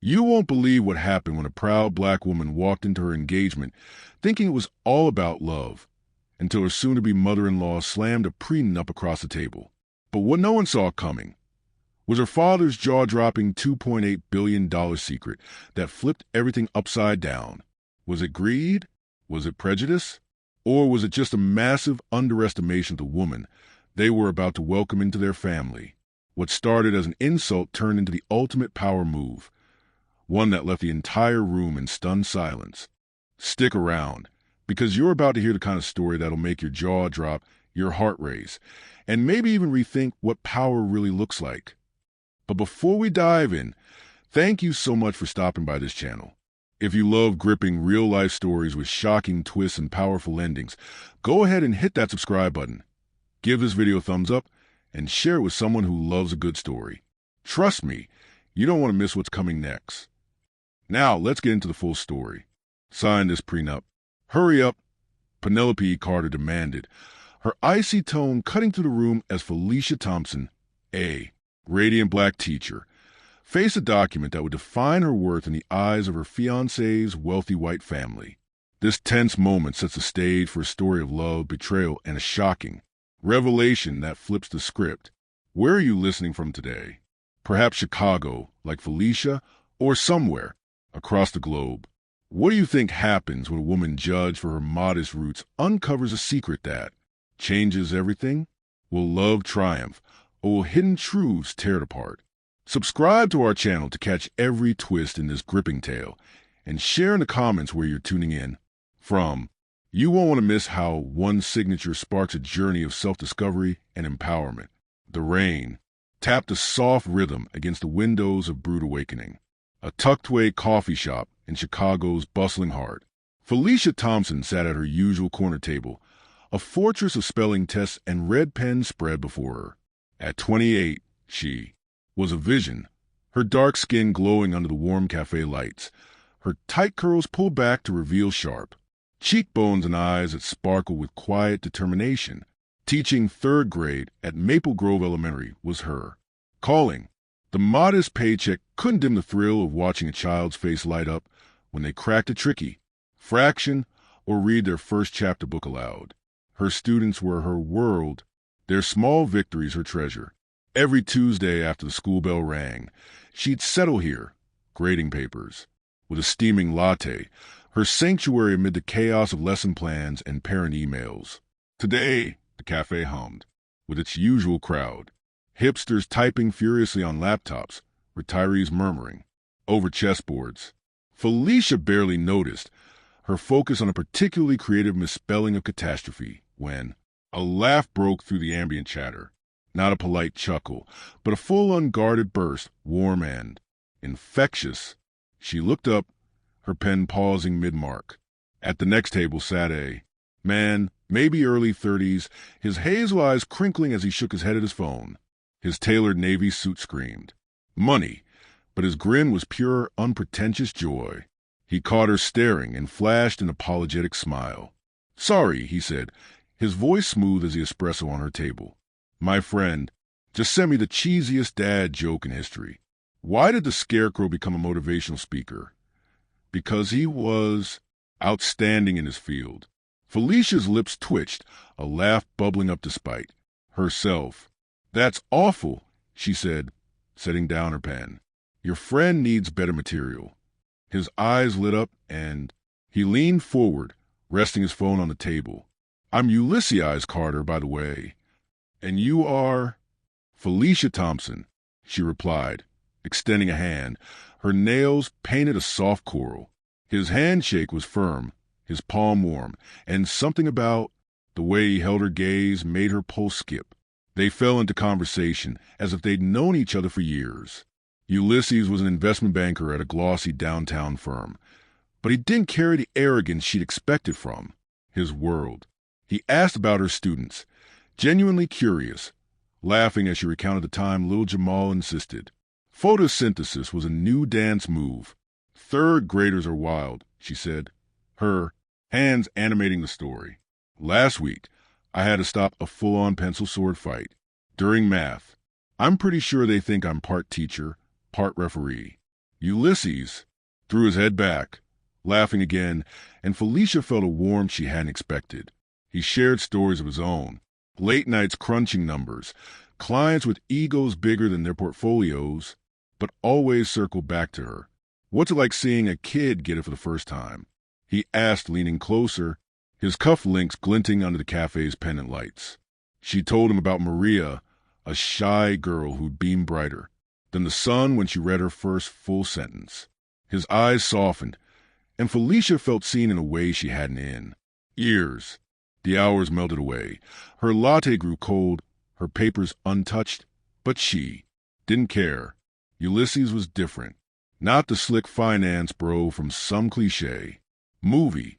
You won't believe what happened when a proud black woman walked into her engagement thinking it was all about love, until her soon-to-be mother-in-law slammed a prenup across the table. But what no one saw coming was her father's jaw-dropping $2.8 billion secret that flipped everything upside down. Was it greed? Was it prejudice? Or was it just a massive underestimation of the woman they were about to welcome into their family? What started as an insult turned into the ultimate power move, one that left the entire room in stunned silence. Stick around, because you're about to hear the kind of story that'll make your jaw drop, your heart race, and maybe even rethink what power really looks like. But before we dive in, thank you so much for stopping by this channel. If you love gripping real-life stories with shocking twists and powerful endings, go ahead and hit that subscribe button. Give this video a thumbs up and share it with someone who loves a good story. Trust me, you don't want to miss what's coming next. Now, let's get into the full story. Sign this prenup. Hurry up, Penelope Carter demanded, her icy tone cutting through the room as Felicia Thompson, a radiant black teacher, faced a document that would define her worth in the eyes of her fiancé's wealthy white family. This tense moment sets the stage for a story of love, betrayal, and a shocking revelation that flips the script. Where are you listening from today? Perhaps Chicago, like Felicia, or somewhere across the globe. What do you think happens when a woman judged for her modest roots uncovers a secret that changes everything? Will love triumph, or will hidden truths tear it apart? Subscribe to our channel to catch every twist in this gripping tale, and share in the comments where you're tuning in from. You won't want to miss how one signature sparks a journey of self-discovery and empowerment. The rain tapped a soft rhythm against the windows of Brood Awakening, a tucked-away coffee shop in Chicago's bustling heart. Felicia Thompson sat at her usual corner table, a fortress of spelling tests and red pens spread before her. At 28, she was a vision, her dark skin glowing under the warm cafe lights, her tight curls pulled back to reveal sharp cheekbones and eyes that sparkled with quiet determination. Teaching third grade at Maple Grove Elementary was her calling. The modest paycheck couldn't dim the thrill of watching a child's face light up when they cracked a tricky fraction or read their first chapter book aloud. Her students were her world, their small victories her treasure. Every Tuesday after the school bell rang, she'd settle here, grading papers, with a steaming latte, her sanctuary amid the chaos of lesson plans and parent emails. Today, the cafe hummed, with its usual crowd. Hipsters typing furiously on laptops, retirees murmuring over chessboards. Felicia barely noticed, her focus on a particularly creative misspelling of catastrophe, when a laugh broke through the ambient chatter. Not a polite chuckle, but a full unguarded burst, warm and infectious. She looked up, her pen pausing mid-mark. At the next table sat a man, maybe early 30s, his hazel eyes crinkling as he shook his head at his phone. His tailored navy suit screamed money, but his grin was pure, unpretentious joy. He caught her staring and flashed an apologetic smile. "Sorry," he said, his voice smooth as the espresso on her table. "My friend just sent me the cheesiest dad joke in history. Why did the scarecrow become a motivational speaker? Because he was outstanding in his field." Felicia's lips twitched, a laugh bubbling up despite herself. "That's awful," she said, setting down her pen. "Your friend needs better material." His eyes lit up and he leaned forward, resting his phone on the table. "I'm Ulysses Carter, by the way." "And you are?" "Felicia Thompson," she replied, extending a hand. Her nails painted a soft coral. His handshake was firm, his palm warm, and something about the way he held her gaze made her pulse skip. They fell into conversation as if they'd known each other for years. Ulysses was an investment banker at a glossy downtown firm, but he didn't carry the arrogance she'd expected from his world. He asked about her students, genuinely curious, laughing as she recounted the time little Jamal insisted. Photosynthesis was a new dance move. "Third graders are wild," she said, her hands animating the story. "Last week, I had to stop a full-on pencil sword fight. During math, I'm pretty sure they think I'm part teacher, part referee." Ulysses threw his head back, laughing again, and Felicia felt a warmth she hadn't expected. He shared stories of his own, late nights crunching numbers, clients with egos bigger than their portfolios, but always circled back to her. What's it like seeing a kid get it for the first time? He asked, leaning closer, his cuff links glinting under the cafe's pendant lights. She told him about Maria, a shy girl who'd beamed brighter than the sun when she read her first full sentence. His eyes softened, and Felicia felt seen in a way she hadn't in years. The hours melted away. Her latte grew cold, her papers untouched, but she didn't care. Ulysses was different. Not the slick finance bro from some cliché movie,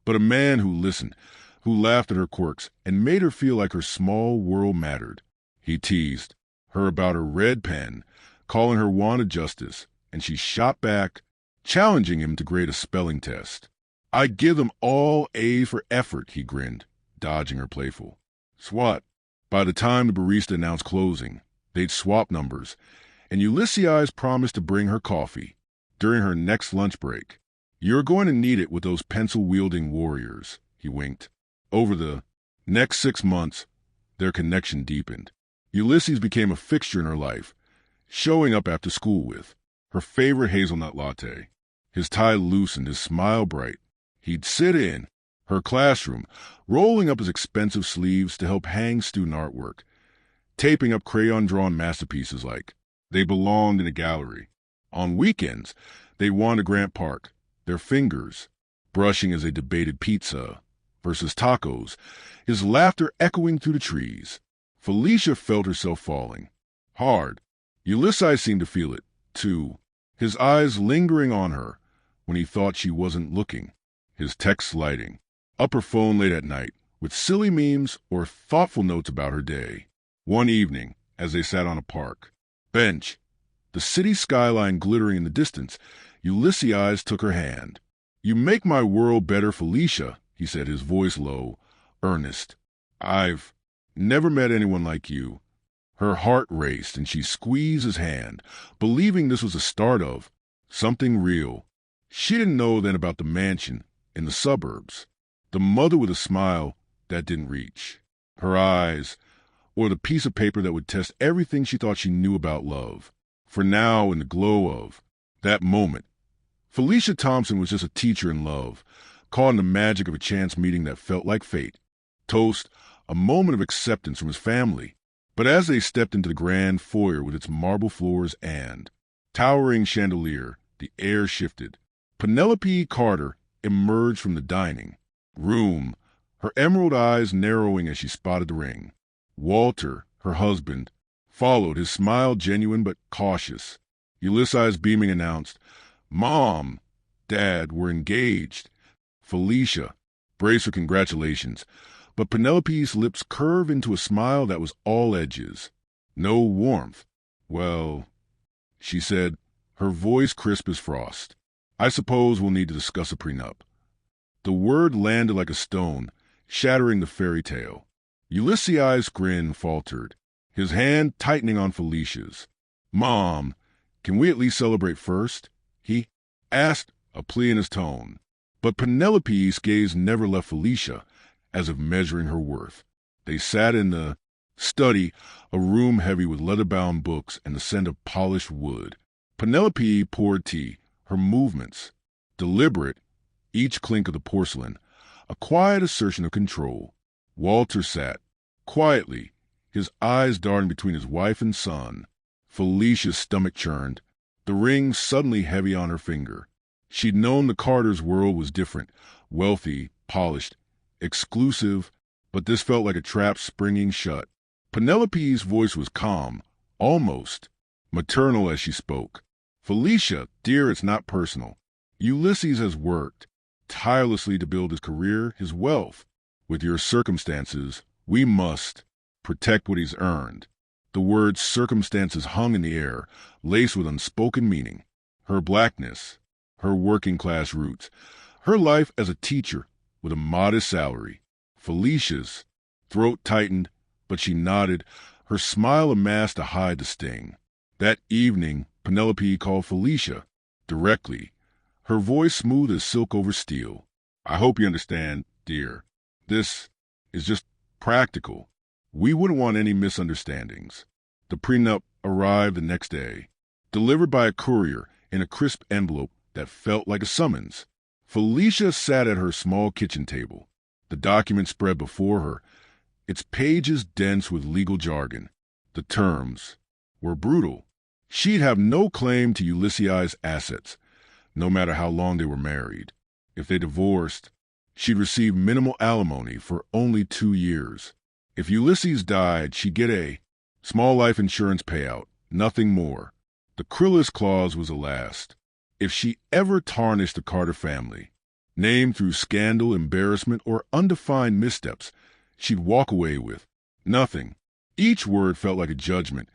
but a man who listened, who laughed at her quirks and made her feel like her small world mattered. He teased her about her red pen, calling her wanted justice, and she shot back, challenging him to grade a spelling test. "I'd give them all A for effort," he grinned, dodging her playful swat. By the time the barista announced closing, they'd swapped numbers, and Ulysses promised to bring her coffee during her next lunch break. "You're going to need it with those pencil-wielding warriors," he winked. Over the next 6 months, their connection deepened. Ulysses became a fixture in her life, showing up after school with her favorite hazelnut latte, his tie loosened, his smile bright. He'd sit in her classroom, rolling up his expensive sleeves to help hang student artwork, taping up crayon-drawn masterpieces like they belonged in a gallery. On weekends, they wandered Grant Park, their fingers brushing as they debated pizza versus tacos, his laughter echoing through the trees. Felicia felt herself falling hard. Ulysses seemed to feel it, too, his eyes lingering on her when he thought she wasn't looking, his texts lighting up her phone late at night with silly memes or thoughtful notes about her day. One evening, as they sat on a park bench, the city skyline glittering in the distance, Ulysses took her hand. "You make my world better, Felicia," he said, his voice low, earnest. "I've never met anyone like you." Her heart raced, and she squeezed his hand, believing this was the start of something real. She didn't know then about the mansion in the suburbs, the mother with a smile that didn't reach her eyes, or the piece of paper that would test everything she thought she knew about love. For now, in the glow of that moment, Felicia Thompson was just a teacher in love, caught in the magic of a chance meeting that felt like fate. Toast, a moment of acceptance from his family. But as they stepped into the grand foyer with its marble floors and towering chandelier, the air shifted. Penelope Carter emerged from the dining room, her emerald eyes narrowing as she spotted the ring. Walter, her husband, followed, his smile genuine but cautious. Ulysses, beaming, announced, "Mom, Dad, we're engaged." Felicia braced for congratulations, but Penelope's lips curved into a smile that was all edges. No warmth. "Well," she said, her voice crisp as frost, "I suppose we'll need to discuss a prenup." The word landed like a stone, shattering the fairy tale. Ulysses' grin faltered, his hand tightening on Felicia's. "Mom, can we at least celebrate first?" he asked, a plea in his tone. But Penelope's gaze never left Felicia, as if measuring her worth. They sat in the study, a room heavy with leather-bound books and the scent of polished wood. Penelope poured tea, her movements deliberate, each clink of the porcelain, a quiet assertion of control. Walter sat quietly, his eyes darting between his wife and son. Felicia's stomach churned, the ring suddenly heavy on her finger. She'd known the Carters' world was different, wealthy, polished, exclusive, but this felt like a trap springing shut. Penelope's voice was calm, almost maternal as she spoke. "Felicia, dear, it's not personal. Ulysses has worked tirelessly to build his career, his wealth. With your circumstances, we must protect what he's earned." The word circumstances hung in the air, laced with unspoken meaning. Her blackness, her working-class roots, her life as a teacher with a modest salary. Felicia's throat tightened, but she nodded, her smile a mask to hide the sting. That evening, Penelope called Felicia directly, her voice smooth as silk over steel. I hope you understand, dear. This is just practical. We wouldn't want any misunderstandings. The prenup arrived the next day, delivered by a courier in a crisp envelope that felt like a summons. Felicia sat at her small kitchen table. The document spread before her, its pages dense with legal jargon. The terms were brutal. She'd have no claim to Ulysses' assets, no matter how long they were married. If they divorced, she'd receive minimal alimony for only 2 years. If Ulysses died, she'd get a small life insurance payout, nothing more. The Krillis clause was a last. If she ever tarnished the Carter family, named through scandal, embarrassment, or undefined missteps, she'd walk away with nothing. Each word felt like a judgment,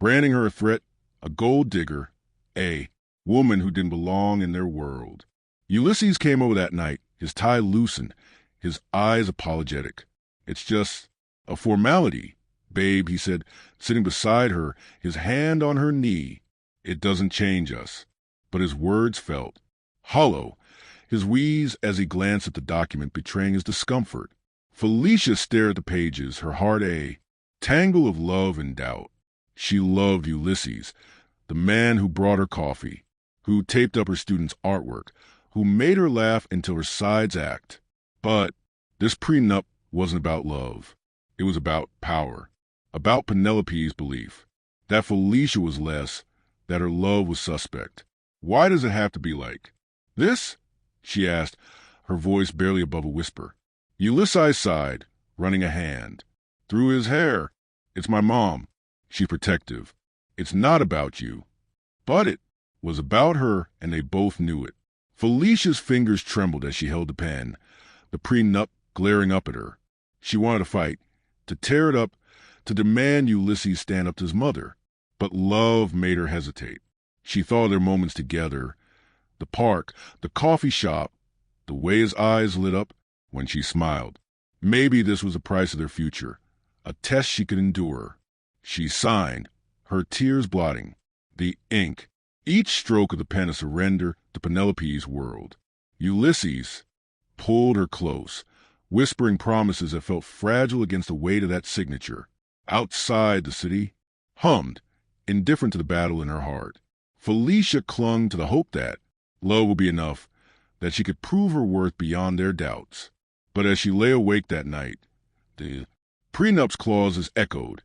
branding her a threat, a gold digger, a woman who didn't belong in their world. Ulysses came over that night, his tie loosened, his eyes apologetic. It's just a formality, babe, he said, sitting beside her, his hand on her knee. It doesn't change us. But his words felt hollow, his wheeze as he glanced at the document betraying his discomfort. Felicia stared at the pages, her heart a tangle of love and doubt. She loved Ulysses, the man who brought her coffee, who taped up her students' artwork, who made her laugh until her sides ached. But this prenup wasn't about love. It was about power, about Penelope's belief that Felicia was less, that her love was suspect. Why does it have to be like this? She asked, her voice barely above a whisper. Ulysses sighed, running a hand through his hair. It's my mom. She's protective. It's not about you. But it was about her, and they both knew it. Felicia's fingers trembled as she held the pen, the prenup glaring up at her. She wanted to fight, to tear it up, to demand Ulysses stand up to his mother. But love made her hesitate. She thought of their moments together, the park, the coffee shop, the way his eyes lit up when she smiled. Maybe this was the price of their future, a test she could endure. She signed, her tears blotting the ink, each stroke of the pen a surrender to Penelope's world. Ulysses pulled her close, whispering promises that felt fragile against the weight of that signature. Outside the city, hummed, indifferent to the battle in her heart. Felicia clung to the hope that love would be enough, that she could prove her worth beyond their doubts. But as she lay awake that night, the prenup's clauses echoed,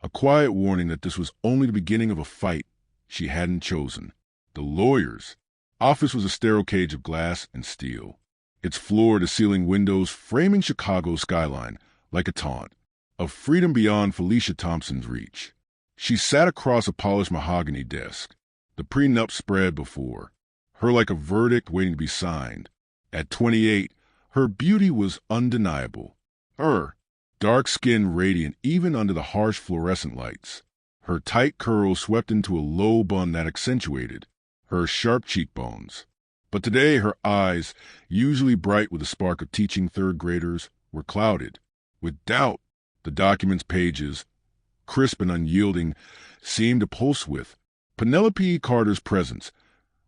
a quiet warning that this was only the beginning of a fight she hadn't chosen. The lawyer's office was a sterile cage of glass and steel, its floor-to-ceiling windows framing Chicago's skyline like a taunt, of freedom beyond Felicia Thompson's reach. She sat across a polished mahogany desk, the prenup spread before her like a verdict waiting to be signed. At 28, her beauty was undeniable. Her dark skin radiant even under the harsh fluorescent lights. Her tight curls swept into a low bun that accentuated her sharp cheekbones. But today her eyes, usually bright with the spark of teaching third graders, were clouded with doubt. The document's pages, crisp and unyielding, seemed to pulse with Penelope Carter's presence,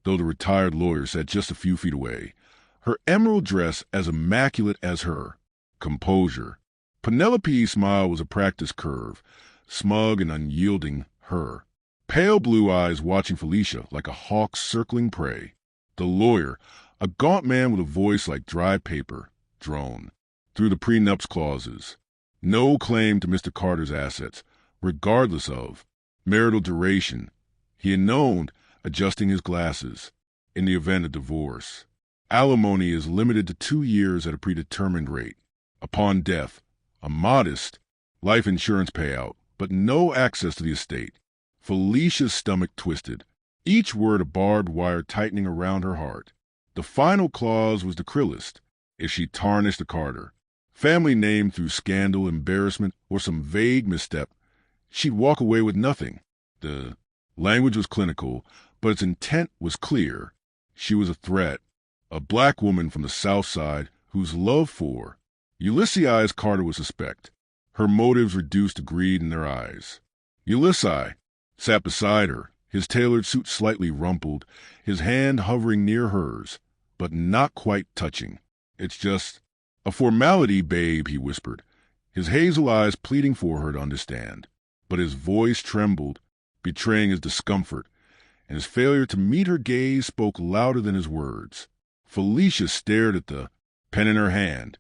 though the retired lawyer sat just a few feet away, her emerald dress as immaculate as her composure. Penelope's smile was a practiced curve, smug and unyielding her. Pale blue eyes watching Felicia like a hawk circling prey. The lawyer, a gaunt man with a voice like dry paper, droned through the prenup's clauses. No claim to Mr. Carter's assets, regardless of marital duration. He had known, adjusting his glasses, in the event of divorce. Alimony is limited to 2 years at a predetermined rate. Upon death, a modest life insurance payout, but no access to the estate. Felicia's stomach twisted, each word a barbed wire tightening around her heart. The final clause was the Krillis, if she tarnished the Carter family name through scandal, embarrassment, or some vague misstep, she'd walk away with nothing. The language was clinical, but its intent was clear. She was a threat, a black woman from the South Side whose love for Ulysses Carter was suspect, her motives reduced to greed in their eyes. Ulysses sat beside her, his tailored suit slightly rumpled, his hand hovering near hers, but not quite touching. "It's just a formality, babe," he whispered, his hazel eyes pleading for her to understand. But his voice trembled, betraying his discomfort, and his failure to meet her gaze spoke louder than his words. Felicia stared at the pen in her hand,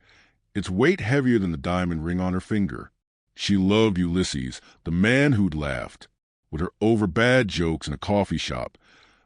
its weight heavier than the diamond ring on her finger. She loved Ulysses, the man who'd laughed with her over bad jokes in a coffee shop,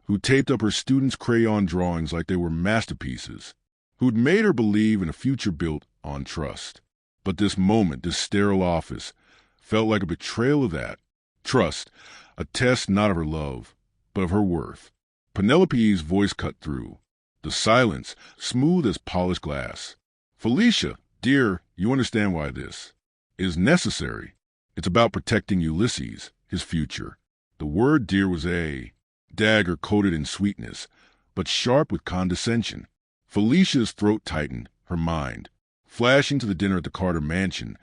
who taped up her students' crayon drawings like they were masterpieces, who'd made her believe in a future built on trust. But this moment, this sterile office, felt like a betrayal of that trust, a test not of her love, but of her worth. Penelope's voice cut through, the silence smooth as polished glass. "Felicia, dear, you understand why this is necessary. It's about protecting Ulysses, his future." The word dear was a dagger coated in sweetness, but sharp with condescension. Felicia's throat tightened, her mind flashing to the dinner at the Carter mansion,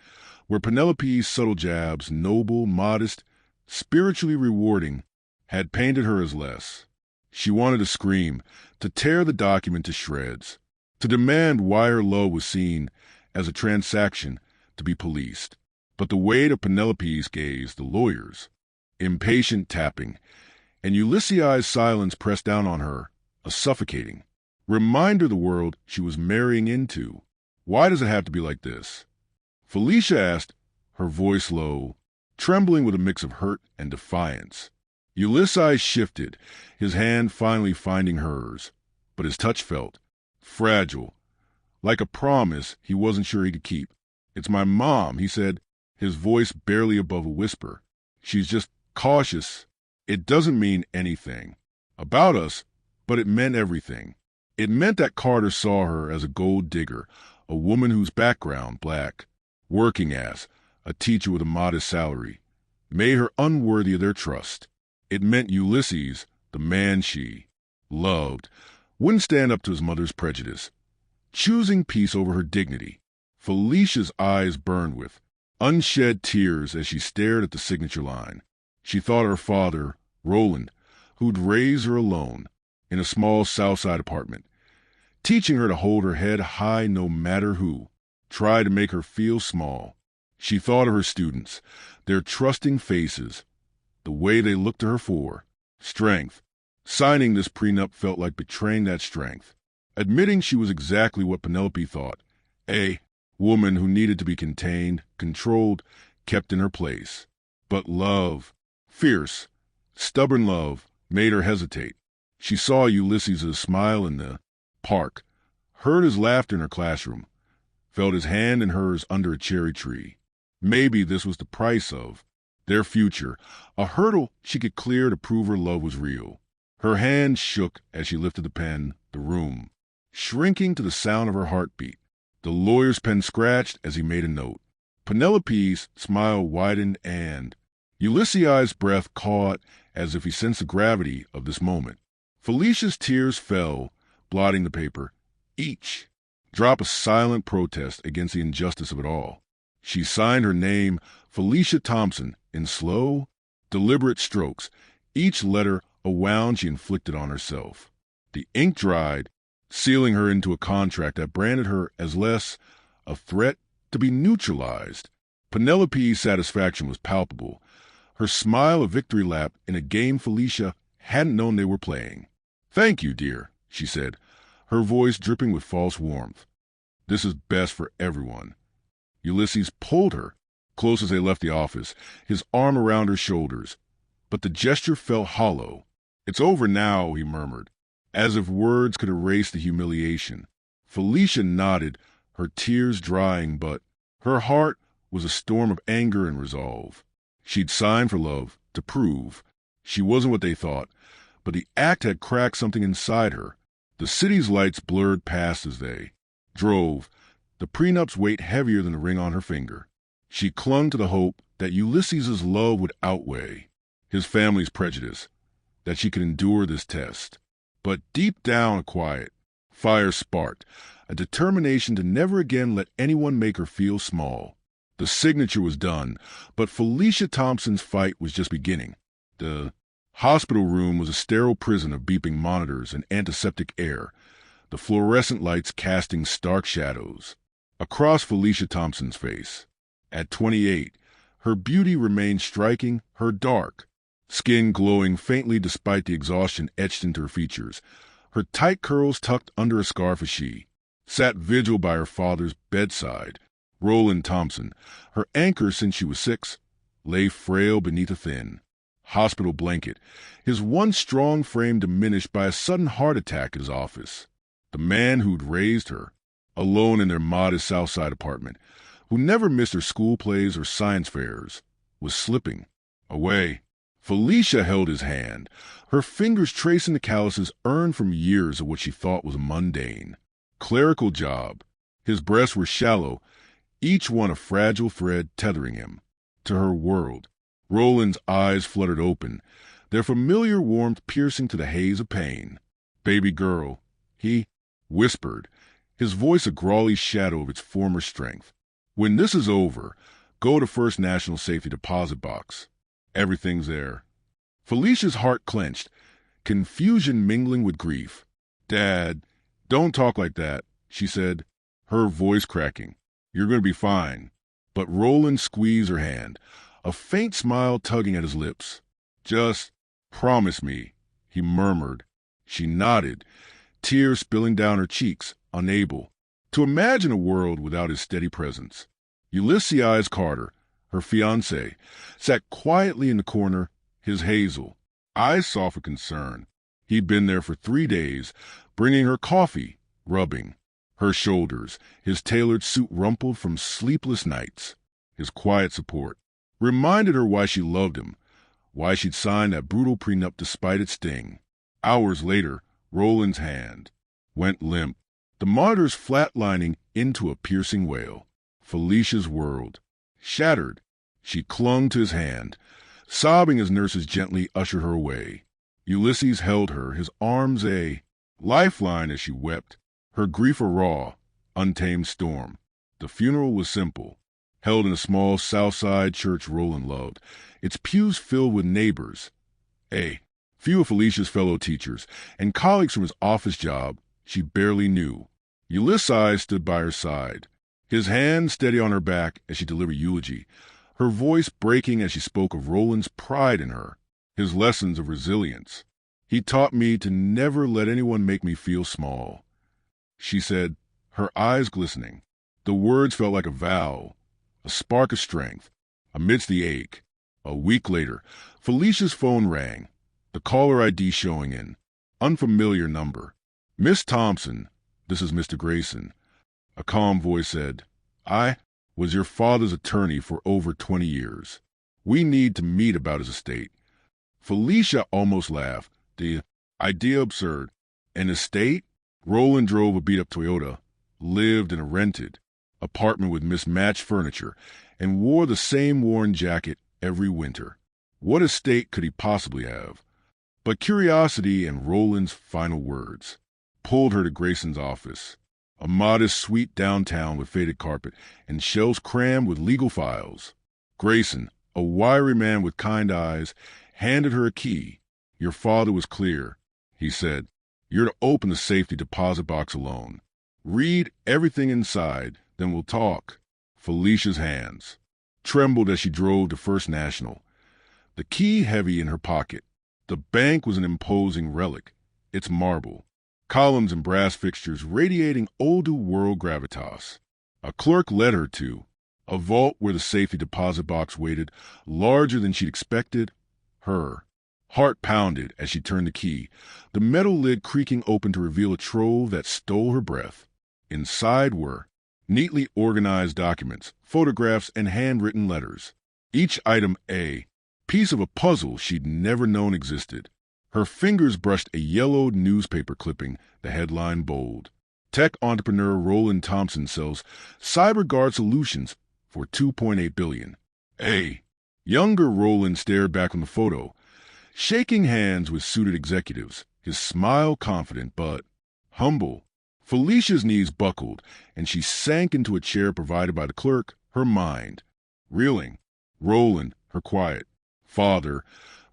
where Penelope's subtle jabs, noble, modest, spiritually rewarding, had painted her as less. She wanted to scream, to tear the document to shreds, to demand why her love was seen as a transaction to be policed. But the weight of Penelope's gaze, the lawyer's impatient tapping, and Ulysses' silence pressed down on her, a suffocating reminder of the world she was marrying into. "Why does it have to be like this?" Felicia asked, her voice low, trembling with a mix of hurt and defiance. Ulysses shifted, his hand finally finding hers, but his touch felt fragile, like a promise he wasn't sure he could keep. "It's my mom," he said, his voice barely above a whisper. "She's just cautious. It doesn't mean anything about us, but it meant everything. It meant that Carter saw her as a gold digger, a woman whose background, black, working as a teacher with a modest salary, made her unworthy of their trust. It meant Ulysses, the man she loved, wouldn't stand up to his mother's prejudice, choosing peace over her dignity." Felicia's eyes burned with unshed tears as she stared at the signature line. She thought of her father, Roland, who'd raised her alone in a small Southside apartment, teaching her to hold her head high no matter who tried to make her feel small. She thought of her students, their trusting faces, the way they looked to her for strength. Signing this prenup felt like betraying that strength, admitting she was exactly what Penelope thought, a woman who needed to be contained, controlled, kept in her place. But love, fierce, stubborn love, made her hesitate. She saw Ulysses' smile in the park, heard his laughter in her classroom, felt his hand in hers under a cherry tree. Maybe this was the price of their future, a hurdle she could clear to prove her love was real. Her hand shook as she lifted the pen, the room shrinking to the sound of her heartbeat. The lawyer's pen scratched as he made a note. Penelope's smile widened and Ulysses' breath caught as if he sensed the gravity of this moment. Felicia's tears fell, blotting the paper, each drop a silent protest against the injustice of it all. She signed her name, Felicia Thompson, in slow, deliberate strokes, each letter a wound she inflicted on herself. The ink dried, sealing her into a contract that branded her as less a threat to be neutralized. Penelope's satisfaction was palpable, her smile a victory lap in a game Felicia hadn't known they were playing. "Thank you, dear," she said, her voice dripping with false warmth. "This is best for everyone." Ulysses pulled her close as they left the office, his arm around her shoulders, but the gesture felt hollow. "It's over now," he murmured, as if words could erase the humiliation. Felicia nodded, her tears drying, but her heart was a storm of anger and resolve. She'd signed for love, to prove she wasn't what they thought, but the act had cracked something inside her. The city's lights blurred past as they drove, the prenup's weight heavier than the ring on her finger. She clung to the hope that Ulysses' love would outweigh his family's prejudice, that she could endure this test. But deep down, a quiet fire sparked, a determination to never again let anyone make her feel small. The signature was done, but Felicia Thompson's fight was just beginning. The Hospital room was a sterile prison of beeping monitors and antiseptic air, the fluorescent lights casting stark shadows. Across Felicia Thompson's face. At 28, her beauty remained striking, her dark skin glowing faintly despite the exhaustion etched into her features. Her tight curls tucked under a scarf as she sat vigil by her father's bedside. Roland Thompson, her anchor since she was 6, lay frail beneath a thin hospital blanket, his once strong frame diminished by a sudden heart attack at his office. The man who'd raised her, alone in their modest Southside apartment, who never missed her school plays or science fairs, was slipping away. Felicia held his hand, her fingers tracing the calluses earned from years of what she thought was a mundane clerical job. His breasts were shallow, each one a fragile thread tethering him to her world. Roland's eyes fluttered open, their familiar warmth piercing to the haze of pain. "Baby girl," he whispered, his voice a grawly shadow of its former strength. "When this is over, go to First National Safety Deposit Box. Everything's there." Felicia's heart clenched, confusion mingling with grief. "Dad, don't talk like that," she said, her voice cracking. "You're going to be fine." But Roland squeezed her hand, a faint smile tugging at his lips. "Just promise me," he murmured. She nodded, tears spilling down her cheeks, unable to imagine a world without his steady presence. Ulysses Carter, her fiancé, sat quietly in the corner, his hazel eyes soft with concern. He'd been there for 3 days, bringing her coffee, rubbing her shoulders, his tailored suit rumpled from sleepless nights. His quiet support reminded her why she loved him, why she'd signed that brutal prenup despite its sting. Hours later, Roland's hand went limp, the monitors flatlining into a piercing wail. Felicia's world shattered. She clung to his hand, sobbing as nurses gently ushered her away. Ulysses held her, his arms a lifeline as she wept, her grief a raw, untamed storm. The funeral was simple, held in a small Southside church Roland loved, its pews filled with neighbors, a few of Felicia's fellow teachers, and colleagues from his office job she barely knew. Ulysses stood by her side, his hand steady on her back as she delivered eulogy, her voice breaking as she spoke of Roland's pride in her, his lessons of resilience. "He taught me to never let anyone make me feel small," she said, her eyes glistening. The words felt like a vow, a spark of strength, amidst the ache. A week later, Felicia's phone rang, the caller ID showing in. Unfamiliar number. "Miss Thompson, this is Mr. Grayson." A calm voice said, "I was your father's attorney for over 20 years. We need to meet about his estate." Felicia almost laughed, the idea absurd. An estate? Roland drove a beat-up Toyota, lived in a rented apartment with mismatched furniture, and wore the same worn jacket every winter. What estate could he possibly have? But curiosity and Roland's final words pulled her to Grayson's office, a modest suite downtown with faded carpet and shelves crammed with legal files. Grayson, a wiry man with kind eyes, handed her a key. "Your father was clear," he said. "You're to open the safety deposit box alone. Read everything inside, then we'll talk." Felicia's hands trembled as she drove to First National, the key heavy in her pocket. The bank was an imposing relic, its marble, columns and brass fixtures radiating old world gravitas. A clerk led her to a vault where the safety deposit box waited, larger than she'd expected. Her heart pounded as she turned the key, the metal lid creaking open to reveal a trove that stole her breath. Inside were neatly organized documents, photographs, and handwritten letters, each item a piece of a puzzle she'd never known existed. Her fingers brushed a yellowed newspaper clipping, the headline bold. Tech entrepreneur Roland Thompson sells CyberGuard solutions for $2.8 billion. A younger Roland stared back on the photo, shaking hands with suited executives, his smile confident but humble. Felicia's knees buckled, and she sank into a chair provided by the clerk, her mind reeling. Roland, her quiet father,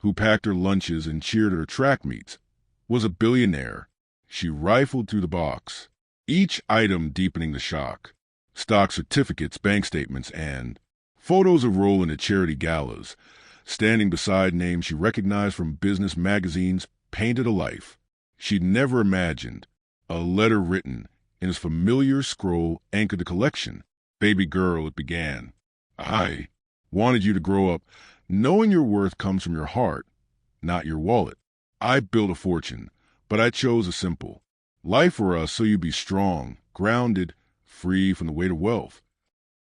who packed her lunches and cheered at her track meets, was a billionaire. She rifled through the box, each item deepening the shock. Stock certificates, bank statements, and photos of Roland at charity galas, standing beside names she recognized from business magazines, painted a life she'd never imagined. A letter written in his familiar scroll anchored the collection. "Baby girl," it began. "I wanted you to grow up knowing your worth comes from your heart, not your wallet. I built a fortune, but I chose a simple life for us so you'd be strong, grounded, free from the weight of wealth."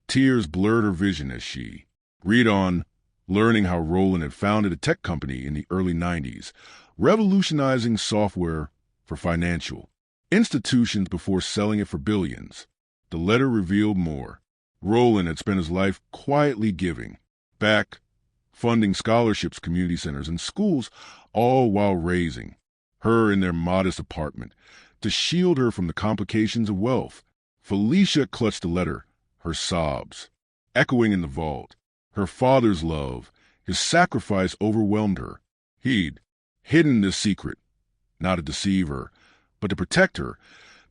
Tears blurred her vision as she read on, learning how Roland had founded a tech company in the early 90s, revolutionizing software for financial institutions before selling it for billions. The letter revealed more. Roland had spent his life quietly giving back, funding scholarships, community centers, and schools, all while raising her in their modest apartment to shield her from the complications of wealth. Felicia clutched the letter, her sobs echoing in the vault. Her father's love, his sacrifice overwhelmed her. He'd hidden this secret, not to deceive her, but to protect her,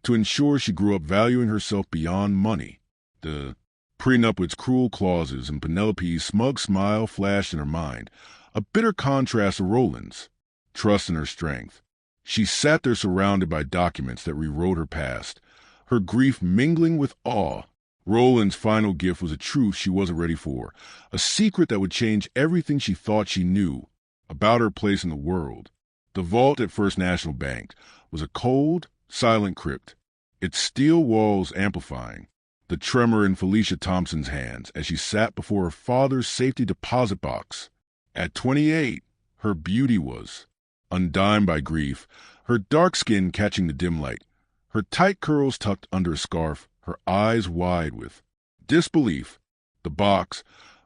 to ensure she grew up valuing herself beyond money. The prenup with its cruel clauses and Penelope's smug smile flashed in her mind, a bitter contrast to Roland's trust in her strength. She sat there surrounded by documents that rewrote her past, her grief mingling with awe. Roland's final gift was a truth she wasn't ready for, a secret that would change everything she thought she knew about her place in the world. The vault at First National Bank was a cold, silent crypt, its steel walls amplifying the tremor in Felicia Thompson's hands as she sat before her father's safety deposit box. At 28, her beauty was undimmed by grief, her dark skin catching the dim light, her tight curls tucked under a scarf, her eyes wide with disbelief. The box,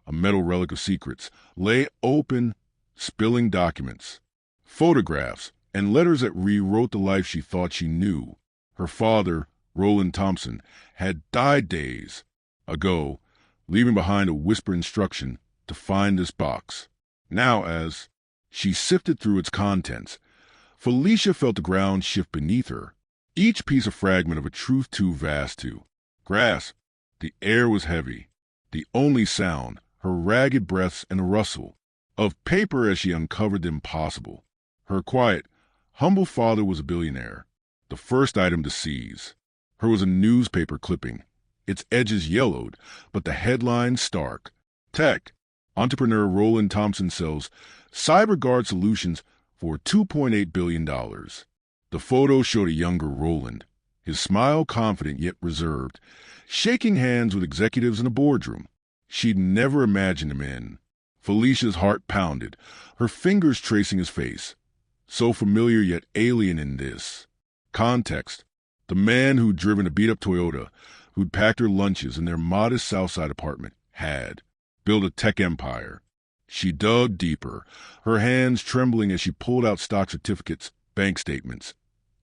a metal relic of secrets, lay open, spilling documents, photographs, and letters that rewrote the life she thought she knew. Her father, Roland Thompson, had died days ago, leaving behind a whispered instruction to find this box. Now, as she sifted through its contents, Felicia felt the ground shift beneath her, each piece a fragment of a truth too vast to grasp. The air was heavy, the only sound, her ragged breaths and a rustle of paper as she uncovered the impossible. Her quiet, humble father was a billionaire. The first item to seize her was a newspaper clipping, its edges yellowed, but the headline stark. Tech entrepreneur Roland Thompson sells CyberGuard solutions for $2.8 billion. The photo showed a younger Roland, his smile confident yet reserved, shaking hands with executives in a boardroom she'd never imagined him in. Felicia's heart pounded, her fingers tracing his face, so familiar yet alien in this context. The man who'd driven a beat-up Toyota, who'd packed her lunches in their modest Southside apartment, had built a tech empire. She dug deeper, her hands trembling as she pulled out stock certificates, bank statements,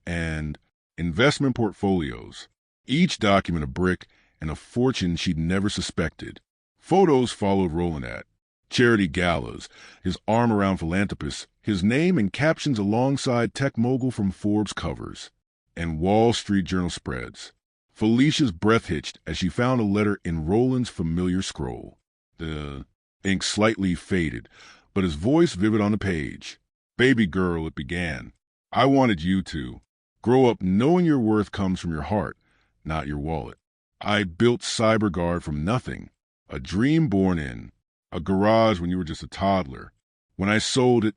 and investment portfolios, each document a brick and a fortune she'd never suspected. Photos followed Roland at charity galas, his arm around philanthropists, his name and captions alongside tech mogul from Forbes covers and Wall Street Journal spreads. Felicia's breath hitched as she found a letter in Roland's familiar scroll. The ink slightly faded, but his voice vivid on the page. "Baby girl," it began. "I wanted you to grow up knowing your worth comes from your heart, not your wallet. I built CyberGuard from nothing, a dream born in a garage when you were just a toddler. When I sold it,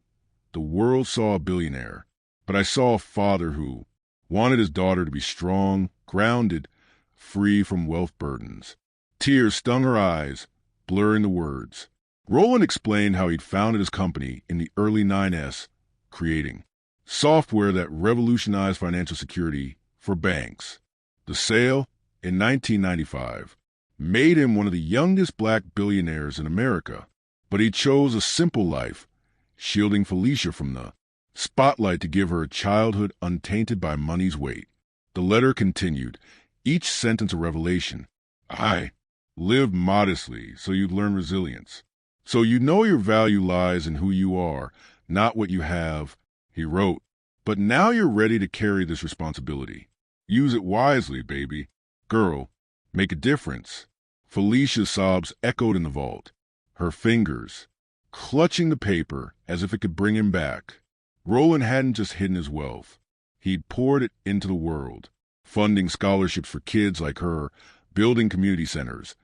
the world saw a billionaire, but I saw a father who wanted his daughter to be strong, grounded, free from wealth burdens." Tears stung her eyes, blurring the words. Roland explained how he'd founded his company in the early 9S, creating software that revolutionized financial security for banks. The sale, in 1995, made him one of the youngest black billionaires in America, but he chose a simple life, shielding Felicia from the spotlight to give her a childhood untainted by money's weight. The letter continued, each sentence a revelation. "I lived modestly so you'd learn resilience, so you know your value lies in who you are, not what you have, he wrote. But now you're ready to carry this responsibility. Use it wisely, baby. Girl, make a difference. Felicia's sobs echoed in the vault, her fingers clutching the paper as if it could bring him back. Roland hadn't just hidden his wealth. He'd poured it into the world, funding scholarships for kids like her, building community centers,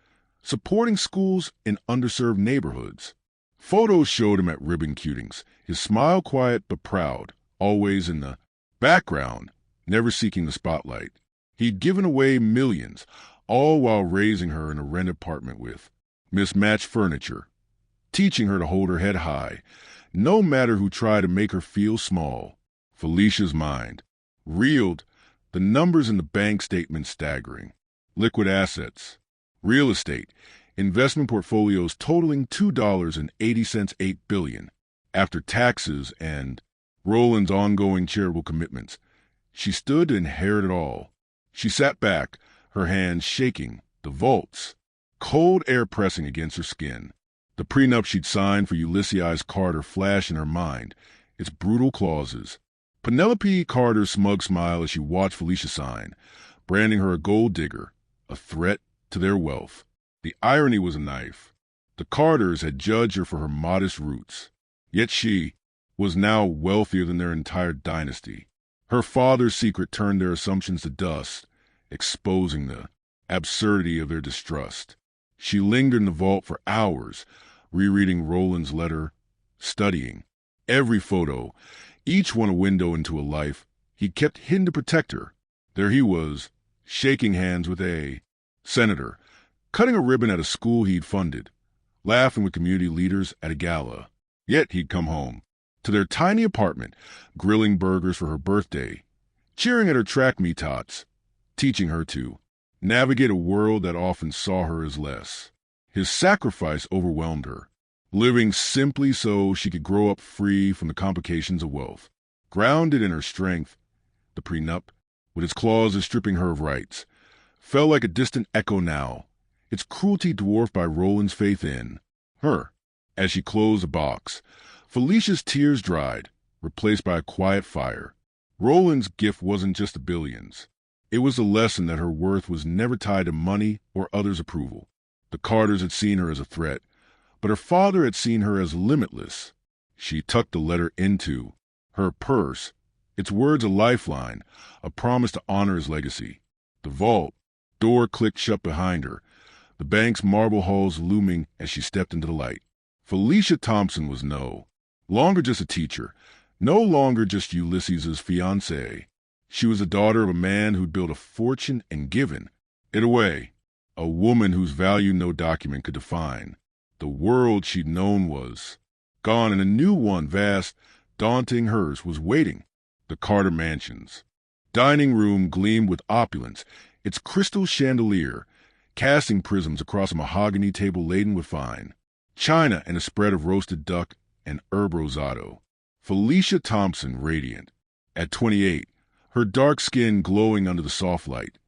supporting schools in underserved neighborhoods. Photos showed him at ribbon cutings, his smile quiet but proud, always in the background, never seeking the spotlight. He'd given away millions, all while raising her in a rented apartment with mismatched furniture, teaching her to hold her head high, no matter who tried to make her feel small. Felicia's mind reeled, the numbers in the bank statement staggering. Liquid assets, real estate, investment portfolios totaling $2.80 $8 billion. After taxes and Roland's ongoing charitable commitments, she stood to inherit it all. She sat back, her hands shaking, the vaults, cold air pressing against her skin. The prenup she'd signed for Ulysses Carter flashed in her mind, its brutal clauses. Penelope Carter's smug smile as she watched Felicia sign, branding her a gold digger, a threat to their wealth. The irony was a knife. The Carters had judged her for her modest roots, yet she was now wealthier than their entire dynasty. Her father's secret turned their assumptions to dust, exposing the absurdity of their distrust. She lingered in the vault for hours, rereading Roland's letter, studying every photo, each one a window into a life he'd kept hidden to protect her. There he was, shaking hands with a senator, cutting a ribbon at a school he'd funded, laughing with community leaders at a gala. Yet he'd come home, to their tiny apartment, grilling burgers for her birthday, cheering at her track meet tots, teaching her to navigate a world that often saw her as less. His sacrifice overwhelmed her, living simply so she could grow up free from the complications of wealth. Grounded in her strength, the prenup, with its clauses stripping her of rights, felt like a distant echo now, its cruelty dwarfed by Roland's faith in her. As she closed the box, Felicia's tears dried, replaced by a quiet fire. Roland's gift wasn't just the billions. It was a lesson that her worth was never tied to money or others' approval. The Carters had seen her as a threat, but her father had seen her as limitless. She tucked the letter into her purse, its words a lifeline, a promise to honor his legacy. The vault door clicked shut behind her, the bank's marble halls looming as she stepped into the light. Felicia Thompson was no longer just a teacher, no longer just Ulysses's fiancée. She was the daughter of a man who'd built a fortune and given it away, a woman whose value no document could define. The world she'd known was gone, and a new one, vast, daunting hers, was waiting. The Carter mansion's dining room gleamed with opulence, its crystal chandelier casting prisms across a mahogany table laden with fine china and a spread of roasted duck and herb rosado. Felicia Thompson, radiant. At 28, her dark skin glowing under the soft light,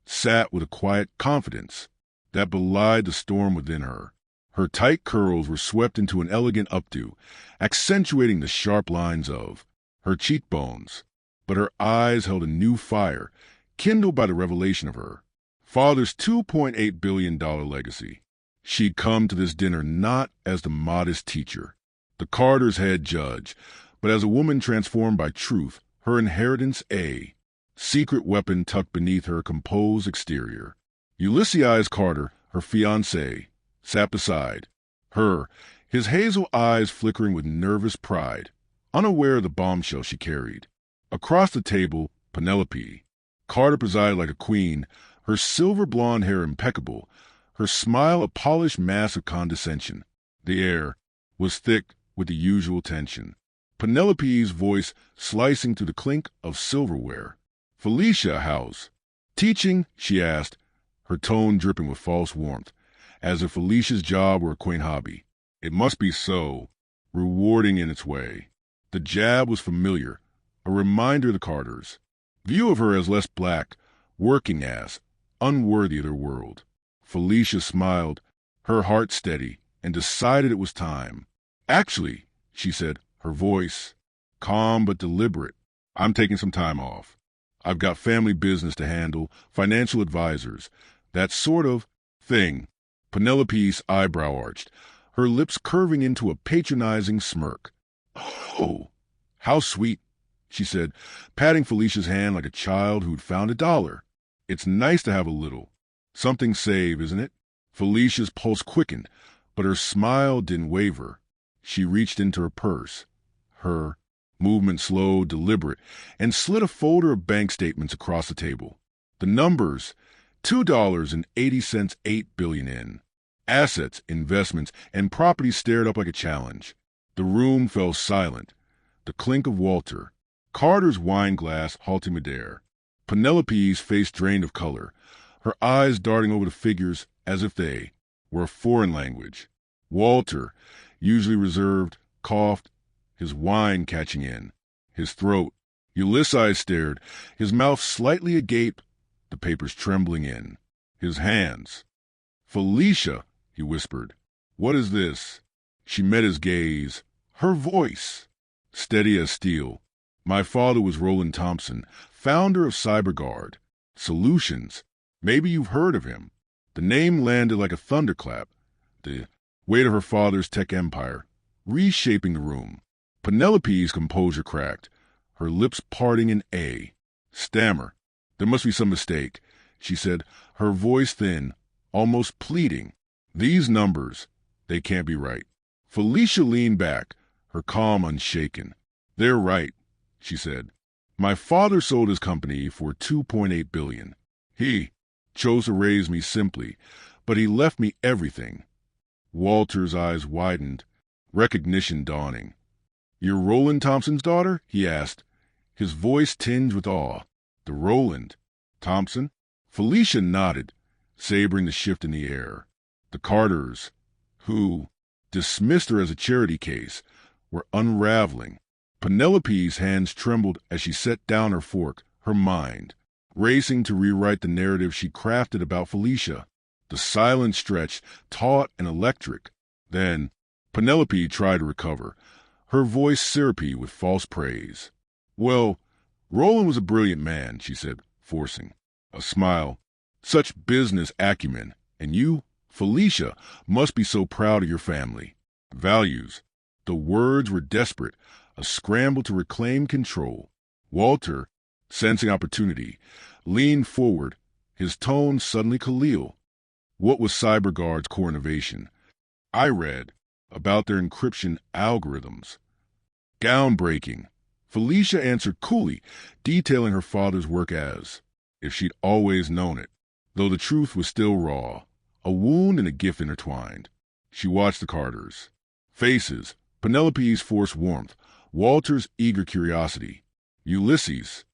sat with a quiet confidence that belied the storm within her. Her tight curls were swept into an elegant updo, accentuating the sharp lines of her cheekbones. But her eyes held a new fire, kindled by the revelation of her father's $2.8 billion legacy. She'd come to this dinner not as the modest teacher, the Carters' head judge, but as a woman transformed by truth, her inheritance a secret weapon tucked beneath her composed exterior. Ulysses Carter, her fiancé, sat beside her, his hazel eyes flickering with nervous pride, unaware of the bombshell she carried. Across the table, Penelope Carter presided like a queen, her silver blonde hair impeccable, her smile a polished mask of condescension. The air was thick with the usual tension, Penelope's voice slicing through the clink of silverware. "Felicia, how's teaching?" she asked, her tone dripping with false warmth, as if Felicia's job were a quaint hobby. It must be so rewarding in its way. The jab was familiar, a reminder of the Carters' view of her as less black, working as, unworthy of their world. Felicia smiled, her heart steady, and decided it was time. "Actually," she said, Her voice, calm but deliberate. I'm taking some time off. I've got family business to handle, financial advisors, that sort of thing. Penelope's eyebrow arched, her lips curving into a patronizing smirk. Oh, how sweet, she said, patting Felicia's hand like a child who'd found $1. It's nice to have a little. Something save, isn't it? Felicia's pulse quickened, but her smile didn't waver. She reached into her purse. Her movement slow, deliberate, and slid a folder of bank statements across the table. The numbers, $2.80, 8 billion in. Assets, investments, and properties stared up like a challenge. The room fell silent. The clink of Walter, Carter's wine glass halting midair. Penelope's face drained of color, her eyes darting over the figures as if they were a foreign language. Walter, usually reserved, coughed, his wine catching in. His throat. Ulysses stared, his mouth slightly agape, the papers trembling in. His hands. Felicia, he whispered. What is this? She met his gaze. Her voice. Steady as steel. My father was Roland Thompson, founder of CyberGuard. Solutions. Maybe you've heard of him. The name landed like a thunderclap. The weight of her father's tech empire, reshaping the room. Penelope's composure cracked, her lips parting in A. Stammer. There must be some mistake, she said, her voice thin, almost pleading. These numbers, they can't be right. Felicia leaned back, her calm unshaken. They're right, she said. My father sold his company for $2.8 billion. He chose to raise me simply, but he left me everything. Walter's eyes widened, recognition dawning. You're Roland Thompson's daughter? He asked, his voice tinged with awe. The Roland Thompson? Felicia nodded, savoring the shift in the air. The Carters, who dismissed her as a charity case, were unraveling. Penelope's hands trembled as she set down her fork, her mind racing to rewrite the narrative she crafted about Felicia. The silence stretched, taut and electric. Then Penelope tried to recover, her voice syrupy with false praise. Well, Roland was a brilliant man, she said, forcing a smile. Such business acumen, and you, Felicia, must be so proud of your family. Values. The words were desperate, a scramble to reclaim control. Walter, sensing opportunity, leaned forward, his tone suddenly Khalil. What was CyberGuard's core innovation? I read about their encryption algorithms. Gown breaking. Felicia answered coolly, detailing her father's work as if she'd always known it, though the truth was still raw, a wound and a gift intertwined. She watched the Carters. Faces, Penelope's forced warmth, Walter's eager curiosity. Ulysses,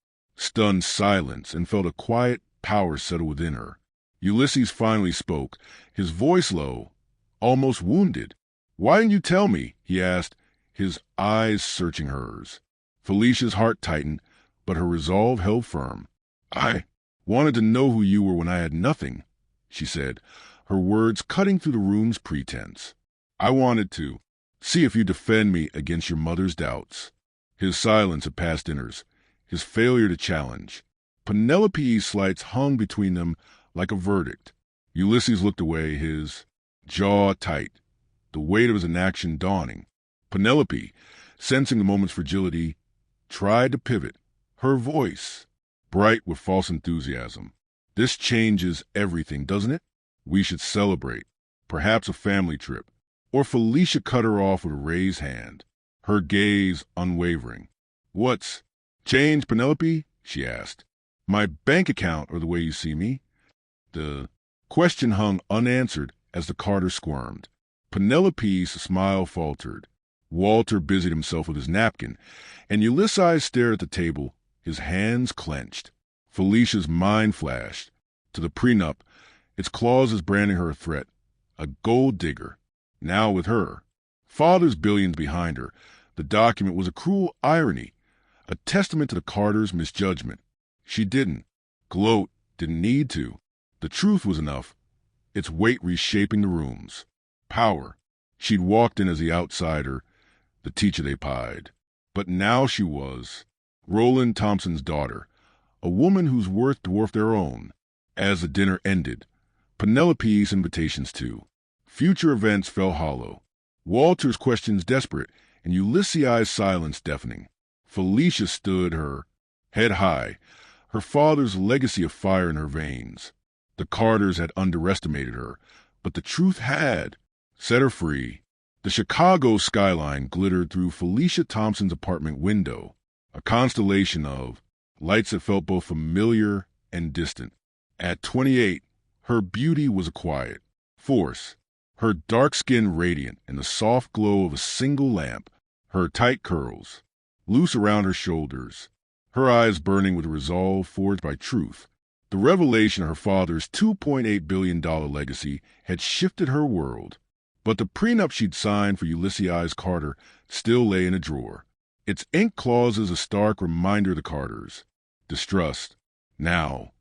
stunned silence, and felt a quiet power settle within her. Ulysses finally spoke, his voice low, almost wounded. Why didn't you tell me? He asked, his eyes searching hers. Felicia's heart tightened, but her resolve held firm. I wanted to know who you were when I had nothing, she said, her words cutting through the room's pretense. I wanted to see if you defend me against your mother's doubts. His silence had past dinners, his failure to challenge. Penelope's slights hung between them like a verdict. Ulysses looked away, his jaw tight, the weight of his inaction dawning. Penelope, sensing the moment's fragility, tried to pivot, her voice bright with false enthusiasm. This changes everything, doesn't it? We should celebrate, perhaps a family trip. Or Felicia cut her off with a raised hand, her gaze unwavering. What's changed, Penelope? She asked. My bank account or the way you see me? The question hung unanswered as the Carter squirmed. Penelope's smile faltered. Walter busied himself with his napkin, and Ulysses stared at the table, his hands clenched. Felicia's mind flashed to the prenup, its clauses branding her a threat, a gold digger. Now with her, father's billions behind her, the document was a cruel irony, a testament to the Carters' misjudgment. She didn't gloat, didn't need to. The truth was enough, its weight reshaping the rooms. Power. She'd walked in as the outsider, the teacher they pied. But now she was Roland Thompson's daughter, a woman whose worth dwarfed their own. As the dinner ended, Penelope's invitations to future events fell hollow, Walter's questions desperate, and Ulysses' silence deafening. Felicia stood, her head high, her father's legacy of fire in her veins. The Carters had underestimated her, but the truth had set her free. The Chicago skyline glittered through Felicia Thompson's apartment window, a constellation of lights that felt both familiar and distant. At 28, her beauty was a quiet force, her dark skin radiant in the soft glow of a single lamp, her tight curls loose around her shoulders, her eyes burning with resolve forged by truth. The revelation of her father's $2.8 billion legacy had shifted her world. But the prenup she'd signed for Ulysses Carter still lay in a drawer, its ink clauses a stark reminder of the Carters' distrust. Now,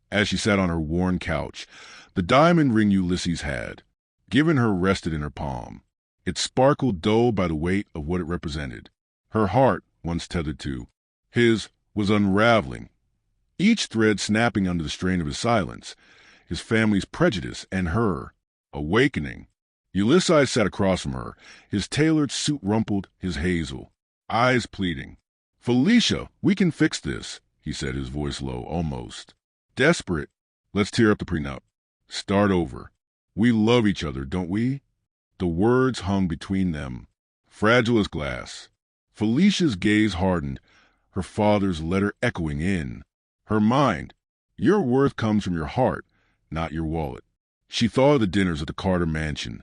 as she sat on her worn couch, the diamond ring Ulysses had given her rested in her palm. It sparkled dull by the weight of what it represented. Her heart, once tethered to his, was unraveling, each thread snapping under the strain of his silence, his family's prejudice, and her awakening. Ulysses sat across from her, his tailored suit rumpled, his hazel eyes pleading. "Felicia, we can fix this," he said, his voice low, almost desperate. "Let's tear up the prenup. Start over. We love each other, don't we?" The words hung between them, fragile as glass. Felicia's gaze hardened, her father's letter echoing in her mind. "Your worth comes from your heart, not your wallet." She thought of the dinners at the Carter mansion,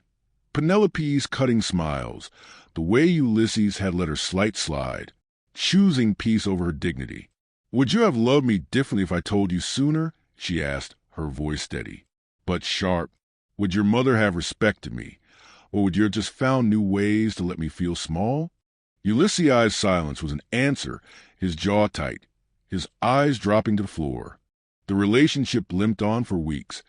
Penelope's cutting smiles, the way Ulysses had let her slight slide, choosing peace over her dignity. "Would you have loved me differently if I told you sooner?" she asked, her voice steady, but sharp. "Would your mother have respected me? Or would you have just found new ways to let me feel small?" Ulysses' silence was an answer, his jaw tight, his eyes dropping to the floor. The relationship limped on for weeks,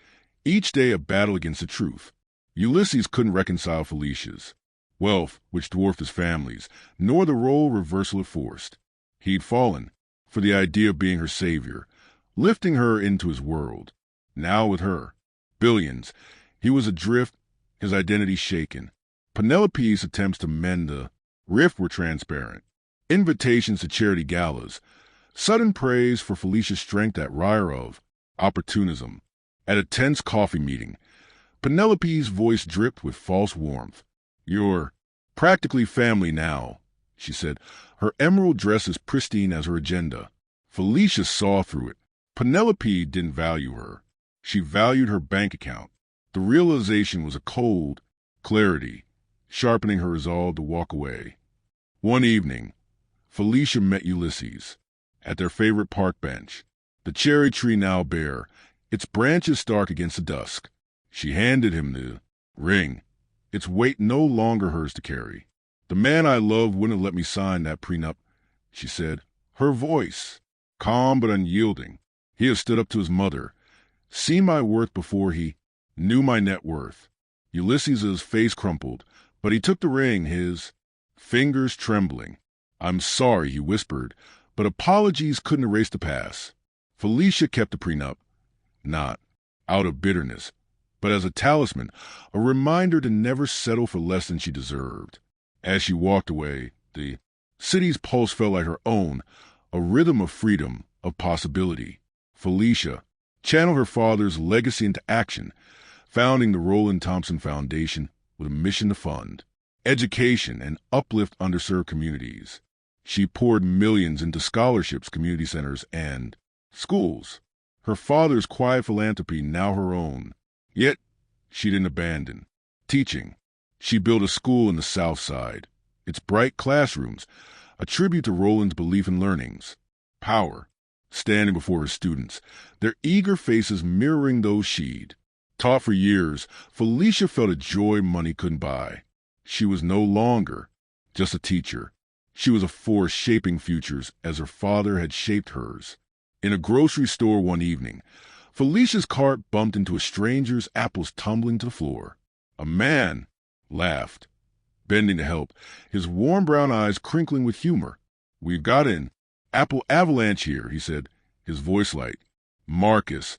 each day a battle against the truth. Ulysses couldn't reconcile Felicia's wealth, which dwarfed his family's, nor the role reversal it forced. He'd fallen for the idea of being her savior, lifting her into his world. Now with her billions, he was adrift, his identity shaken. Penelope's attempts to mend the rift were transparent. Invitations to charity galas, sudden praise for Felicia's strength at Ryer of opportunism. At a tense coffee meeting, Penelope's voice dripped with false warmth. "You're practically family now," she said, her emerald dress as pristine as her agenda. Felicia saw through it. Penelope didn't value her. She valued her bank account. The realization was a cold clarity, sharpening her resolve to walk away. One evening, Felicia met Ulysses at their favorite park bench, the cherry tree now bare, its branches stark against the dusk. She handed him the ring, its weight no longer hers to carry. "The man I love wouldn't have let me sign that prenup," she said, her voice calm but unyielding. "He has stood up to his mother, seen my worth before he knew my net worth." Ulysses' face crumpled, but he took the ring, his fingers trembling. "I'm sorry," he whispered, but apologies couldn't erase the past. Felicia kept the prenup, not out of bitterness, but as a talisman, a reminder to never settle for less than she deserved. As she walked away, the city's pulse felt like her own, a rhythm of freedom, of possibility. Felicia channeled her father's legacy into action, founding the Roland Thompson Foundation with a mission to fund education and uplift underserved communities. She poured millions into scholarships, community centers, and schools. Her father's quiet philanthropy now her own. Yet she didn't abandon teaching. She built a school in the South Side, its bright classrooms, a tribute to Roland's belief in learning's power, standing before her students, their eager faces mirroring those she'd taught for years. Felicia felt a joy money couldn't buy. She was no longer just a teacher. She was a force shaping futures as her father had shaped hers. In a grocery store one evening, Felicia's cart bumped into a stranger's, apples tumbling to the floor. A man laughed, bending to help, his warm brown eyes crinkling with humor. "We've got an apple avalanche here," he said, his voice light. Marcus,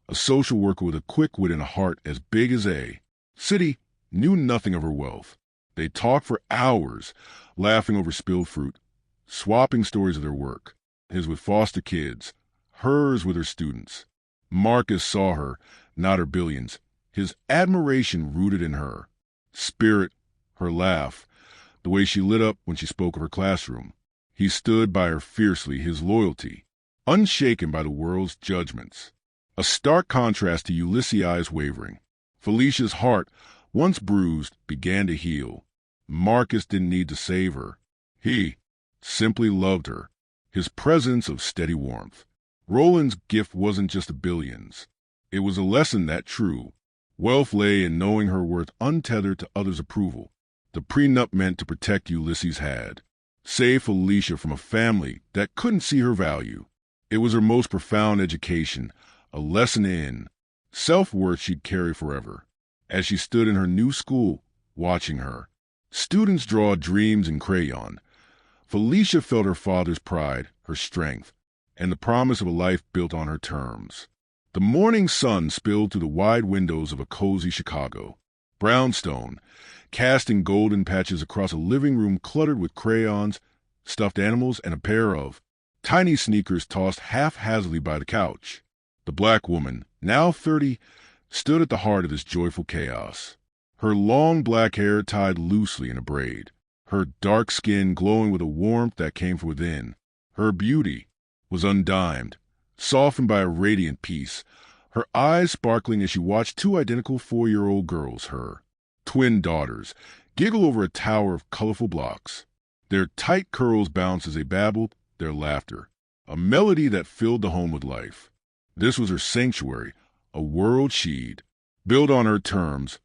a social worker with a quick wit and a heart as big as a city, knew nothing of her wealth. They talked for hours, laughing over spilled fruit, swapping stories of their work, his with foster kids, hers with her students. Marcus saw her, not her billions, his admiration rooted in her spirit, her laugh, the way she lit up when she spoke of her classroom. He stood by her fiercely, his loyalty, unshaken by the world's judgments. A stark contrast to Ulysses' wavering. Felicia's heart, once bruised, began to heal. Marcus didn't need to save her. He simply loved her, his presence of steady warmth. Roland's gift wasn't just the billions. It was a lesson that true wealth lay in knowing her worth untethered to others' approval. The prenup meant to protect Ulysses had. Save Felicia from a family that couldn't see her value. It was her most profound education, a lesson in self-worth she'd carry forever. As she stood in her new school, watching her students draw dreams in crayon, Felicia felt her father's pride, her strength, and the promise of a life built on her terms. The morning sun spilled through the wide windows of a cozy Chicago. Brownstone, casting golden patches across a living room cluttered with crayons, stuffed animals, and a pair of tiny sneakers tossed haphazardly by the couch. The black woman, now 30, stood at the heart of this joyful chaos. Her long black hair tied loosely in a braid, her dark skin glowing with a warmth that came from within. Her beauty was undimed, softened by a radiant peace, her eyes sparkling as she watched two identical 4-year-old girls, her twin daughters, giggle over a tower of colorful blocks. Their tight curls bounced as they babbled, their laughter, a melody that filled the home with life. This was her sanctuary, a world she'd built on her terms,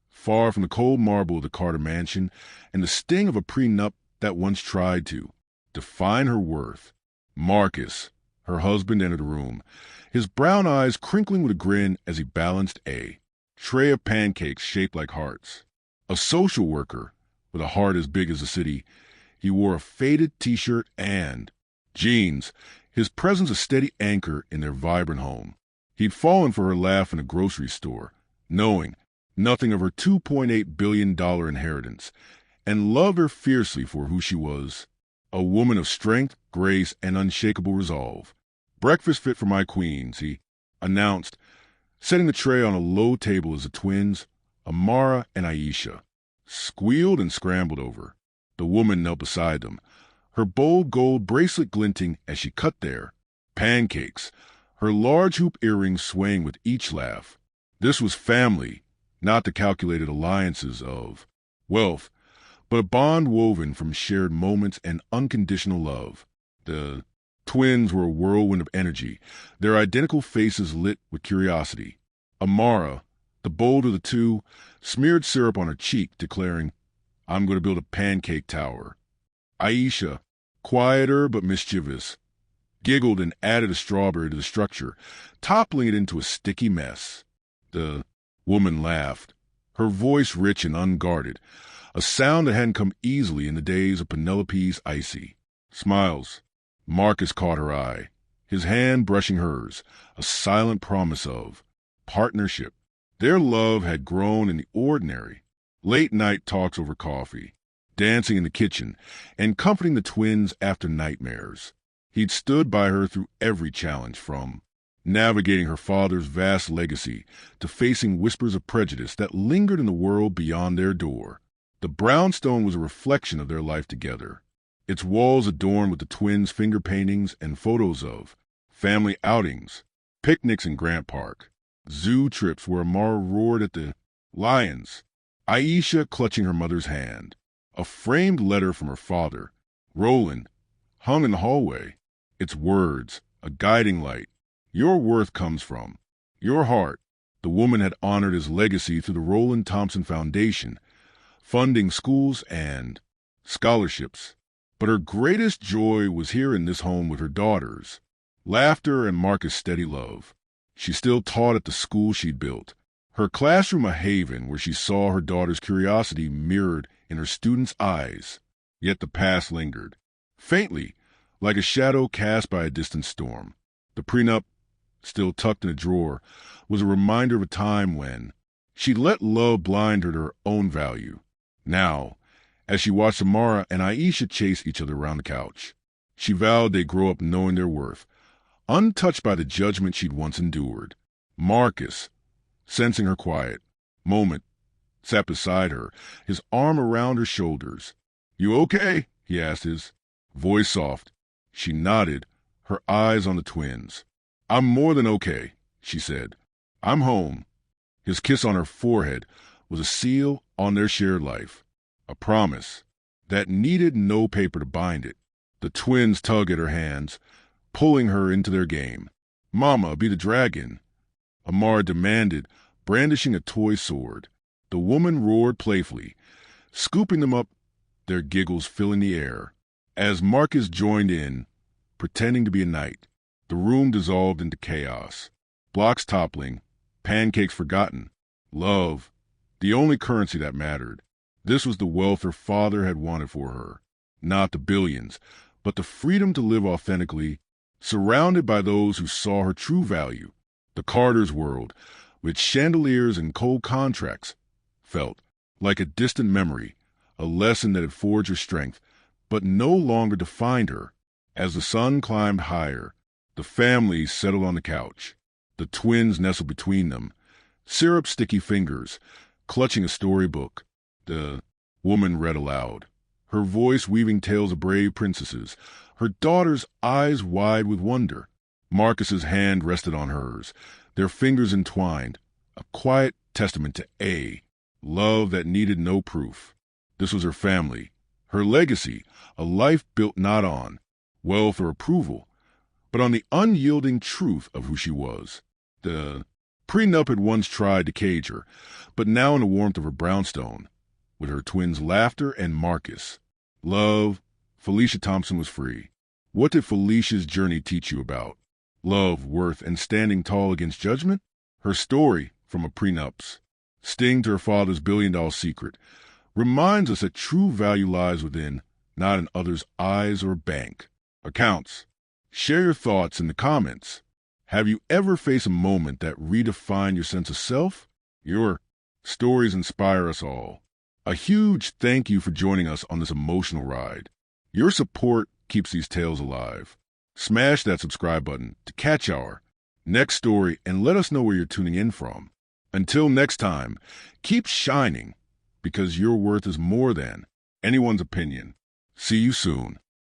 far from the cold marble of the Carter mansion and the sting of a prenup that once tried to define her worth. Marcus, her husband, entered the room, his brown eyes crinkling with a grin as he balanced a tray of pancakes shaped like hearts. A social worker, with a heart as big as the city, he wore a faded t-shirt and jeans, his presence a steady anchor in their vibrant home. He'd fallen for her laugh in a grocery store, knowing nothing of her $2.8 billion inheritance, and loved her fiercely for who she was, a woman of strength, grace, and unshakable resolve. "Breakfast fit for my queens," he announced, setting the tray on a low table as the twins, Amara and Aisha, squealed and scrambled over. The woman knelt beside them, her bold gold bracelet glinting as she cut their pancakes, her large hoop earrings swaying with each laugh. This was family, not the calculated alliances of wealth, but a bond woven from shared moments and unconditional love. The twins were a whirlwind of energy, their identical faces lit with curiosity. Amara, the bolder of the two, smeared syrup on her cheek, declaring, "I'm going to build a pancake tower." Aisha, quieter but mischievous, giggled and added a strawberry to the structure, toppling it into a sticky mess. The woman laughed, her voice rich and unguarded, a sound that hadn't come easily in the days of Penelope's icy smiles. Marcus caught her eye, his hand brushing hers, a silent promise of partnership. Their love had grown in the ordinary, late-night talks over coffee, dancing in the kitchen, and comforting the twins after nightmares. He'd stood by her through every challenge, from navigating her father's vast legacy to facing whispers of prejudice that lingered in the world beyond their door. The brownstone was a reflection of their life together, its walls adorned with the twins' finger paintings and photos of family outings, picnics in Grant Park, zoo trips where Amara roared at the lions, Aisha clutching her mother's hand. A framed letter from her father, Roland, hung in the hallway, its words, a guiding light. "Your worth comes from your heart." The woman had honored his legacy through the Roland Thompson Foundation, funding schools and scholarships. But her greatest joy was here in this home with her daughters, laughter and Marcus' steady love. She still taught at the school she'd built, Her classroom a haven where she saw her daughter's curiosity mirrored in her students' eyes. Yet the past lingered, faintly, like a shadow cast by a distant storm. The prenup, still tucked in a drawer, was a reminder of a time when she let love blind her to her own value. Now, as she watched Amara and Aisha chase each other around the couch, she vowed they'd grow up knowing their worth, untouched by the judgment she'd once endured. Marcus, sensing her quiet moment, sat beside her, his arm around her shoulders. "You okay?" he asked, his voice soft. She nodded, her eyes on the twins. "I'm more than okay," she said. "I'm home." His kiss on her forehead was a seal on their shared life, a promise that needed no paper to bind it. The twins tugged at her hands, pulling her into their game. "Mama, be the dragon," Amara demanded, brandishing a toy sword. The woman roared playfully, scooping them up, their giggles filling the air. As Marcus joined in, pretending to be a knight, the room dissolved into chaos. Blocks toppling, pancakes forgotten. Love, the only currency that mattered. This was the wealth her father had wanted for her. Not the billions, but the freedom to live authentically, surrounded by those who saw her true value. The Carter's world, with chandeliers and cold contracts, felt like a distant memory, a lesson that had forged her strength, but no longer defined her. As the sun climbed higher, the family settled on the couch. The twins nestled between them, syrup-sticky fingers, clutching a storybook. The woman read aloud, her voice weaving tales of brave princesses, her daughter's eyes wide with wonder. Marcus's hand rested on hers, their fingers entwined, a quiet testament to love that needed no proof. This was her family, her legacy, a life built not on wealth or approval, but on the unyielding truth of who she was. The prenup had once tried to cage her, but now in the warmth of her brownstone, with her twins' laughter and Marcus' love, Felicia Thompson was free. What did Felicia's journey teach you about love, worth, and standing tall against judgment? Her story, from a prenup's sting to her father's billion-dollar secret, reminds us that true value lies within, not in others' eyes or bank accounts. Share your thoughts in the comments. Have you ever faced a moment that redefined your sense of self? Your stories inspire us all. A huge thank you for joining us on this emotional ride. Your support keeps these tales alive. Smash that subscribe button to catch our next story and let us know where you're tuning in from. Until next time, keep shining because your worth is more than anyone's opinion. See you soon.